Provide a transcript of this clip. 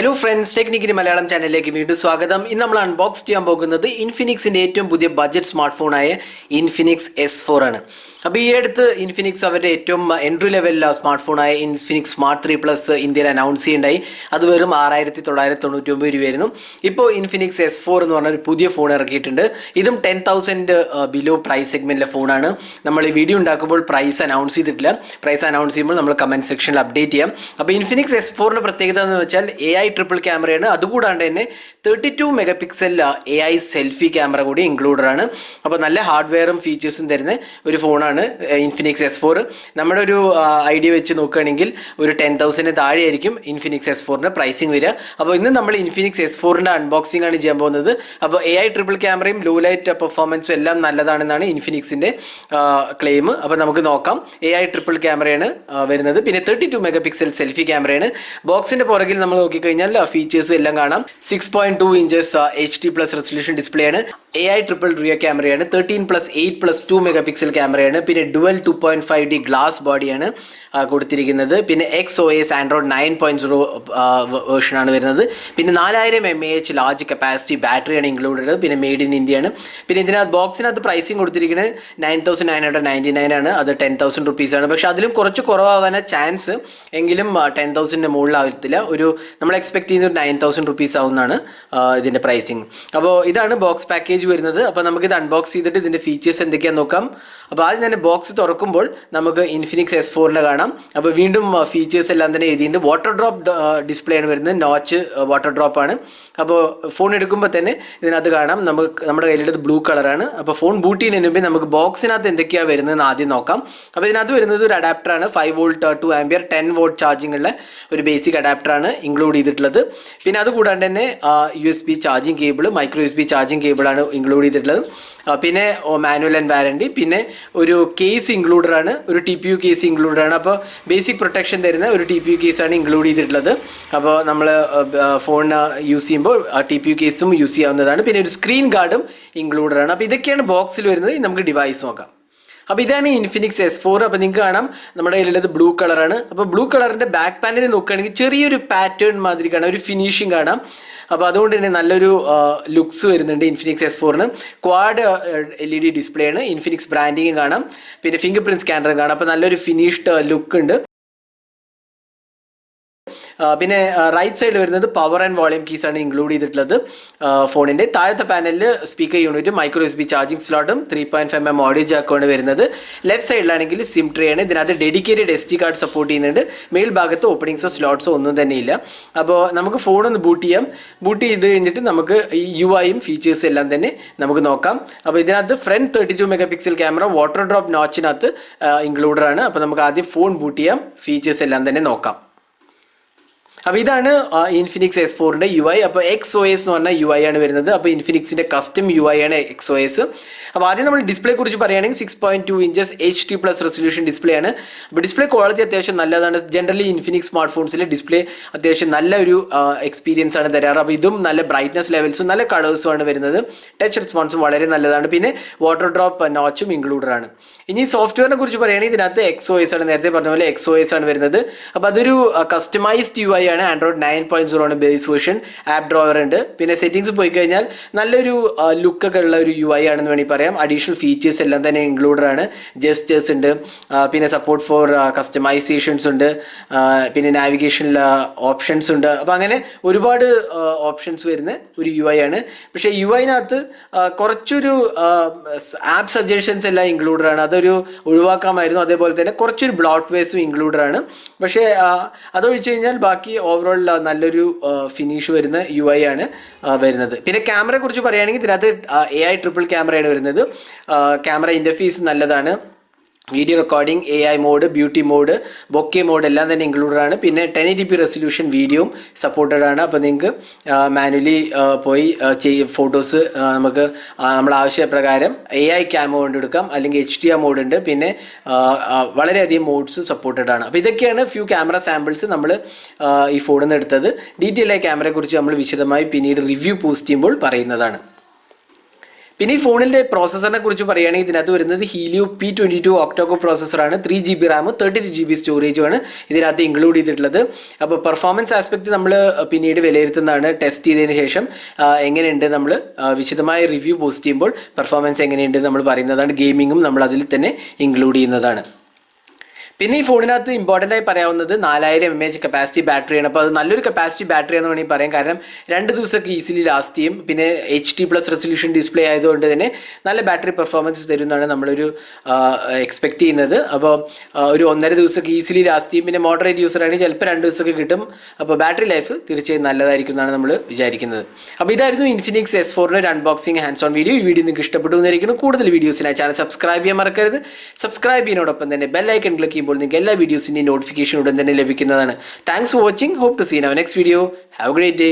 Hello friends, Technically Malayalam channel like വീണ്ടും സ്വാഗതം. ഇന്ന് നമ്മൾ അൺബോക്സ് ചെയ്യാൻ പോകുന്നത് ഇൻഫിനിക്സിന്റെ ഏറ്റവും പുതിയ ബഡ്ജറ്റ് സ്മാർട്ട് ഫോണായ ഇൻഫിനിക്സ് S4 ആണ്. അപ്പോൾ ഈ അടുത്ത് ഇൻഫിനിക്സ് അവരുടെ ഏറ്റവും എൻട്രി ലെവൽ സ്മാർട്ട് ഫോണായ ഇൻഫിനിക്സ് സ്മാർട്ട് 3 പ്ലസ് ഇന്ത്യയിൽ അനൗൺസ് ചെയ്യുണ്ടായി. അത് വെറും 6999 രൂപയായിരുന്നു. ഇപ്പോൾ ഇൻഫിനിക്സ് S4 എന്ന് പറഞ്ഞ ഒരു പുതിയ ഫോൺ ഇറക്കിയിട്ടുണ്ട്. ഇതും 10,000 ബിലോ പ്രൈസ് സെഗ്മെന്റിലെ ഫോണാണ്. നമ്മൾ ഈ വീഡിയോ ഉണ്ടാക്കുമ്പോൾ പ്രൈസ് അനൗൺസ് ചെയ്തിട്ടില്ല. പ്രൈസ് അനൗൺസ് ചെയ്യുമ്പോൾ നമ്മൾ കമന്റ് സെക്ഷനിൽ അപ്ഡേറ്റ് ചെയ്യാം. അപ്പോൾ ഇൻഫിനിക്സ് S4ന്റെ പ്രത്യേകത എന്ന് വെച്ചാൽ AI ട്രിപ്പിൾ ക്യാമറയാണ്. അതുകൂടാണ്ട് തന്നെ 32 mega pixel AI selfie camera കൂടി ഇൻക്ലൂഡഡ് ആണ്. അപ്പോൾ നല്ല ഹാർഡ്വെയറും ഫീച്ചേഴ്സും തരുന്ന ഒരു ഫോണാണ് ഇൻഫിനിക്സ് S4. നമ്മുടെ ഒരു ഐഡിയ വെച്ച് നോക്കുകയാണെങ്കിൽ ഒരു 10,000 താഴെയായിരിക്കും ഇൻഫിനിക്സ് S4ന്റെ പ്രൈസിങ് വരിക. അപ്പോൾ ഇന്ന് നമ്മൾ ഇൻഫിനിക്സ് S4ന്റെ അൺബോക്സിംഗ് ആണ് ചെയ്യാൻ പോകുന്നത്. അപ്പോൾ AI ട്രിപ്പിൾ ക്യാമറയും ലോ ലൈറ്റ് പെർഫോമൻസും എല്ലാം നല്ലതാണെന്നാണ് ഇൻഫിനിക്സിന്റെ ക്ലെയിം. അപ്പോൾ നമുക്ക് നോക്കാം. AI ട്രിപ്പിൾ ക്യാമറയാണ് വരുന്നത്. പിന്നെ 32 മെഗാ പിക്സൽ സെൽഫി ക്യാമറയാണ്. ബോക്സിന്റെ പുറകിൽ നമ്മൾ നോക്കിക്കഴിഞ്ഞാൽ ഫീച്ചേഴ്സ് എല്ലാം കാണാം. 6.2 inches HD plus resolution display ആണ്. AI ട്രിപ്പിൾ റിയർ ക്യാമറയാണ്. 13+8+2 മെഗാ പിക്സൽ ക്യാമറയാണ്. പിന്നെ ഡുവൽ 2.5D ഗ്ലാസ് ബോഡിയാണ് കൊടുത്തിരിക്കുന്നത്. പിന്നെ XOS ആൻഡ്രോയിഡ് 9.0 വേർഷനാണ് വരുന്നത്. പിന്നെ 4000 mAh ലാർജ് കപ്പാസിറ്റി ബാറ്ററിയാണ് ഇൻക്ലൂഡഡ്. പിന്നെ മെയ്ഡ് ഇൻ ഇന്ത്യ ആണ്. പിന്നെ ഇതിനകത്ത് ബോക്സിനകത്ത് പ്രൈസിങ് കൊടുത്തിരിക്കുന്നത് 9,999 ആണ്. അത് 10,000 റുപ്പീസാണ്. പക്ഷെ അതിലും കുറച്ച് കുറവാകാൻ ചാൻസ്, എങ്കിലും 10,000 മുകളിലാവത്തില്ല. ഒരു നമ്മൾ എക്സ്പെക്ട് ചെയ്യുന്ന ഒരു 9,000 റുപ്പീസ് ആവുന്നതാണ് ഇതിൻ്റെ പ്രൈസിങ്. അപ്പോൾ ഇതാണ് ബോക്സ് പാക്കേജ് വരുന്നത്. അപ്പോൾ നമുക്കിത് അൺബോക്സ് ചെയ്തിട്ട് ഇതിൻ്റെ ഫീച്ചേഴ്സ് എന്തൊക്കെയാണെന്ന് നോക്കാം. അപ്പോൾ ആദ്യം തന്നെ ബോക്സ് തുറക്കുമ്പോൾ നമുക്ക് ഇൻഫിനിക്സ് S4ൻ്റെ കാണാം. അപ്പോൾ വീണ്ടും ഫീച്ചേഴ്സ് എല്ലാം തന്നെ എഴുതിയിട്ടുണ്ട്. വാട്ടർ ഡ്രോപ്പ് ഡിസ്പ്ലേ ആണ് വരുന്നത്. നോച്ച് വാട്ടർ ഡ്രോപ്പ് ആണ്. അപ്പോൾ ഫോൺ എടുക്കുമ്പോൾ തന്നെ ഇതിനകത്ത് കാണാം. നമ്മുടെ കയ്യിലുള്ളത് ബ്ലൂ കളറാണ്. അപ്പോൾ ഫോൺ ബൂട്ട് ചെയ്യുന്നതിന് മുമ്പ് നമുക്ക് ബോക്സിനകത്ത് എന്തൊക്കെയാണ് വരുന്നതെന്ന് ആദ്യം നോക്കാം. അപ്പോൾ ഇതിനകത്ത് വരുന്നത് ഒരു അഡാപ്റ്ററാണ്. 5 വോൾട്ട് 2 ആംപിയർ 10 വോൾട്ട് ചാർജിംഗ് ഉള്ള ഒരു ബേസിക് അഡാപ്റ്ററാണ് ഇൻക്ലൂഡ് ചെയ്തിട്ടുള്ളത്. പിന്നെ അതുകൂടാണ്ട് തന്നെ USB charging cable, micro USB charging കേബിളാണ് ഇൻക്ലൂഡ് ചെയ്തിട്ടുള്ളത്. പിന്നെ മാനുവൽ ആൻഡ് വാറണ്ടി, പിന്നെ ഒരു കേസ് ഇൻക്ലൂഡഡ് ആണ്. ഒരു TPU കേസ് ഇൻക്ലൂഡഡ് ആണ്. അപ്പോൾ ബേസിക് പ്രൊട്ടക്ഷൻ തരുന്ന ഒരു TPU കേസാണ് ഇൻക്ലൂഡ് ചെയ്തിട്ടുള്ളത്. അപ്പോൾ നമ്മൾ ഫോൺ യൂസ് ചെയ്യുമ്പോൾ TPU കേസും യൂസ് ചെയ്യാവുന്നതാണ്. പിന്നെ ഒരു സ്ക്രീൻ ഗാർഡും ഇൻക്ലൂഡഡ് ആണ്. അപ്പോൾ ഇതൊക്കെയാണ് ബോക്സിൽ വരുന്നത്. നമുക്ക് ഡിവൈസ് നോക്കാം. അപ്പോൾ ഇതാണ് ഇൻഫിനിക്സ് S4. അപ്പോൾ നിങ്ങൾക്ക് കാണാം നമ്മുടെ കയ്യിലുള്ളത് ബ്ലൂ കളറാണ്. അപ്പോൾ ബ്ലൂ കളറിൻ്റെ ബാക്ക് പാനലിൽ നോക്കുകയാണെങ്കിൽ ചെറിയൊരു പാറ്റേൺ മാതിരി കാണാം, ഒരു ഫിനിഷിങ് കാണാം. അപ്പോൾ അതുകൊണ്ട് തന്നെ നല്ലൊരു ലുക്സ് വരുന്നുണ്ട് ഇൻഫിനിക്സ് S4ന്. ക്വാഡ് LED ഡിസ്പ്ലേ ആണ്. ഇൻഫിനിക്സ് ബ്രാൻഡിങ് കാണാം. പിന്നെ ഫിംഗർ പ്രിൻറ്റ് സ്കാനറും കാണാം. അപ്പോൾ നല്ലൊരു ഫിനിഷ്ഡ് ലുക്ക് ഉണ്ട്. പിന്നെ റൈറ്റ് സൈഡിൽ വരുന്നത് പവർ ആൻഡ് വോളിയം കീസ് ആണ് ഇൻക്ലൂഡ് ചെയ്തിട്ടുള്ളത്. ഫോണിൻ്റെ താഴത്തെ പാനലിൽ speaker unit, micro USB charging സ്ലോട്ടും 3.5mm ഓഡിയോ ജാക്കുമാണ് വരുന്നത്. ലെഫ്റ്റ് സൈഡിലാണെങ്കിൽ സിം ട്രേ ആണ്. ഇതിനകത്ത് ഡെഡിക്കേറ്റഡ് SD കാർഡ് സപ്പോർട്ട് ചെയ്യുന്നുണ്ട്. മെയിൽ ഭാഗത്ത് ഓപ്പണിങ്സോ സ്ലോട്ട്സോ ഒന്നും തന്നെ ഇല്ല. അപ്പോൾ നമുക്ക് ഫോണൊന്ന് ബൂട്ട് ചെയ്യാം. ബൂട്ട് ചെയ്ത് കഴിഞ്ഞിട്ട് നമുക്ക് ഈ UIയും ഫീച്ചേഴ്സും എല്ലാം തന്നെ നമുക്ക് നോക്കാം. അപ്പോൾ ഇതിനകത്ത് front 32 mega pixel camera water drop നോച്ചിനകത്ത് ഇൻക്ലൂഡഡ് ആണ്. അപ്പോൾ നമുക്ക് ആദ്യം ഫോൺ ബൂട്ട് ചെയ്യാം. ഫീച്ചേഴ്സ് എല്ലാം തന്നെ നോക്കാം. അപ്പോൾ ഇതാണ് ഇൻഫിനിക്സ് S4ൻ്റെ UI. അപ്പോൾ XOS എന്ന് പറഞ്ഞ UI ആണ് വരുന്നത്. അപ്പോൾ ഇൻഫിനിക്സിൻ്റെ കസ്റ്റം UI ആണ് XOS. അപ്പോൾ ആദ്യം നമ്മൾ ഡിസ്പ്ലേ കുറിച്ച് പറയുകയാണെങ്കിൽ 6.2 inches HD plus resolution display ആണ്. അപ്പോൾ ഡിസ്പ്ലേ ക്വാളിറ്റി അത്യാവശ്യം നല്ലതാണ്. ജനറലി ഇൻഫിനിക്സ് സ്മാർട്ട് ഫോൺസിലെ ഡിസ്പ്ലേ അത്യാവശ്യം നല്ലൊരു എക്സ്പീരിയൻസ് ആണ് തരാറ്. അപ്പോൾ ഇതും നല്ല ബ്രൈറ്റ്നസ് ലെവൽസും നല്ല കളേഴ്സും ആണ് വരുന്നത്. ടച്ച് റെസ്പോൺസും വളരെ നല്ലതാണ്. പിന്നെ വാട്ടർ ഡ്രോപ്പ് നോച്ചും ഇൻക്ലൂഡഡ് ആണ്. ഇനി സോഫ്റ്റ്വെയറിനെ കുറിച്ച് പറയുകയാണെങ്കിൽ ഇതിനകത്ത് XOS ആണ്, നേരത്തെ പറഞ്ഞ പോലെ XOS ആണ് വരുന്നത്. അപ്പോൾ അതൊരു കസ്റ്റമൈസ്ഡ് UI ആണ്. ആൻഡ്രോയിഡ് 9.0 ആണ് ബേസ് വേർഷൻ. ആപ്പ് ഡ്രോവർ ഉണ്ട്. പിന്നെ സെറ്റിംഗ്സ് പോയി കഴിഞ്ഞാൽ നല്ലൊരു ലുക്കൊക്കെ ഉള്ള ഒരു UI ആണെന്ന് വേണമെങ്കിൽ പറയാം. അഡീഷണൽ ഫീച്ചേഴ്സ് എല്ലാം തന്നെ ഇൻക്ലൂഡഡ് ആണ്. ജസ്റ്റേഴ്സ് ഉണ്ട്. പിന്നെ സപ്പോർട്ട് ഫോർ കസ്റ്റമൈസേഷൻസ് ഉണ്ട്. പിന്നെ നാവിഗേഷൻ ഓപ്ഷൻസ് ഉണ്ട്. അപ്പോൾ അങ്ങനെ ഒരുപാട് ഓപ്ഷൻസ് വരുന്ന ഒരു UI ആണ്. പക്ഷേ UIനകത്ത് കുറച്ചൊരു ആപ്പ് സജഷൻസ് എല്ലാം ഇൻക്ലൂഡഡ് ആണ്. അതൊരു ഒഴിവാക്കാമായിരുന്നു. അതേപോലെ തന്നെ കുറച്ചൊരു ബ്ലോട്ട് വേസും ഇൻക്ലൂഡഡ് ആണ്. പക്ഷേ അതൊഴിച്ച് കഴിഞ്ഞാൽ ബാക്കി ഓവറോൾ നല്ലൊരു ഫിനിഷ് വരുന്ന UI ആണ് വരുന്നത്. പിന്നെ ക്യാമറയെ കുറിച്ച് പറയുകയാണെങ്കിൽ ഇതിനകത്ത് AI ട്രിപ്പിൾ ക്യാമറയാണ് വരുന്നത്. ക്യാമറ ഇൻ്റർഫേസ് നല്ലതാണ്. Video recording, AI mode, beauty mode, bokeh mode എല്ലാം തന്നെ ഇൻക്ലൂഡഡ് ആണ്. പിന്നെ 1080p റെസൊല്യൂഷൻ വീഡിയോയും സപ്പോർട്ടഡ് ആണ്. അപ്പോൾ നിങ്ങൾക്ക് മാനുവലി പോയി ഫോട്ടോസ് നമുക്ക് നമ്മൾ ആവശ്യപ്രകാരം AI ക്യാമറ കൊണ്ട് എടുക്കാം, അല്ലെങ്കിൽ HDR മോഡ് ഉണ്ട്. പിന്നെ വളരെയധികം മോഡ്സ് സപ്പോർട്ടഡ് ആണ്. അപ്പോൾ ഇതൊക്കെയാണ് ഫ്യൂ ക്യാമറ സാമ്പിൾസ് നമ്മൾ ഈ ഫോണിൽ നിന്ന് എടുത്തത്. ഡീറ്റെയിൽ ആയ ക്യാമറയെക്കുറിച്ച് നമ്മൾ വിശദമായി പിന്നീട് റിവ്യൂ പോസ്റ്റ് ചെയ്യുമ്പോൾ പറയുന്നതാണ്. പിന്നെ ഈ ഫോണിൻ്റെ പ്രോസസ്സറിനെ കുറിച്ച് പറയുകയാണെങ്കിൽ ഇതിനകത്ത് വരുന്നത് Helio P22 ഒക്ടോകോ പ്രോസസ്സറാണ്. 3GB Ram 32GB സ്റ്റോറേജുമാണ് ഇതിനകത്ത് ഇൻക്ലൂഡ് ചെയ്തിട്ടുള്ളത്. അപ്പോൾ പെർഫോമൻസ് ആസ്പെക്ട് നമ്മൾ പിന്നീട് വിലയിരുത്തുന്നതാണ്. ടെസ്റ്റ് ചെയ്തതിന് ശേഷം എങ്ങനെയുണ്ട് നമ്മൾ വിശദമായ റിവ്യൂ പോസ്റ്റ് ചെയ്യുമ്പോൾ പെർഫോമൻസ് എങ്ങനെയുണ്ട് നമ്മൾ പറയുന്നതാണ്. ഗെയിമിങ്ങും നമ്മൾ അതിൽ തന്നെ ഇൻക്ലൂഡ് ചെയ്യുന്നതാണ്. പിന്നെ ഈ ഫോണിനകത്ത് ഇമ്പോർട്ടൻ്റ് ആയി പറയാവുന്നത് 4000 mAh കപ്പാസിറ്റി ബാറ്ററിയാണ്. അപ്പോൾ അത് നല്ലൊരു കപ്പാസിറ്റി ബാറ്ററി എന്ന് വേണമെങ്കിൽ പറയാം. കാരണം 2 ദിവസമൊക്കെ ഈസിലി ലാസ്റ്റ് ചെയ്യും. പിന്നെ HD+ റെസൊല്യൂഷൻ ഡിസ്പ്ലേ ആയതുകൊണ്ട് തന്നെ നല്ല ബാറ്ററി പെർഫോമൻസ് തരുമെന്നാണ് നമ്മളൊരു എക്സ്പെക്ട് ചെയ്യുന്നത്. അപ്പോൾ ഒരു 1.5 ദിവസമൊക്കെ ഈസിലി ലാസ്റ്റ് ചെയ്യും. പിന്നെ മോഡറേറ്റ് യൂസർ ആണെങ്കിൽ ചിലപ്പോൾ 2 ദിവസമൊക്കെ കിട്ടും. അപ്പോൾ ബാറ്ററി ലൈഫ് തീർച്ചയായും നല്ലതായിരിക്കും എന്നാണ് നമ്മൾ വിചാരിക്കുന്നത്. അപ്പോൾ ഇതായിരുന്നു ഇൻഫിനിക്സ് S4ൻ്റെ ഒരു അൺബോക്സിംഗ് ഹാൻഡ്സ് ഓൺ വീഡിയോ. ഈ വീഡിയോ നിങ്ങൾക്ക് ഇഷ്ടപ്പെട്ടു എന്നായിരിക്കും. കൂടുതൽ വീഡിയോസിനായി ചാനൽ സബ്സ്ക്രൈബ് ചെയ്യാൻ മറക്കരുത്. സബ്സ്ക്രൈബ് ചെയ്യുന്നതോടൊപ്പം തന്നെ ബെല്ലൈക്കൺ ക്ലിക്ക് ചെയ്യുമ്പോൾ നിങ്ങൾക്ക് എല്ലാ വീഡിയോസിൻ്റെയും നോട്ടിഫിക്കേഷൻ ഉടൻ തന്നെ ലഭിക്കുന്നതാണ്. Thanks for watching. Hope to see in our next video. Have a great day.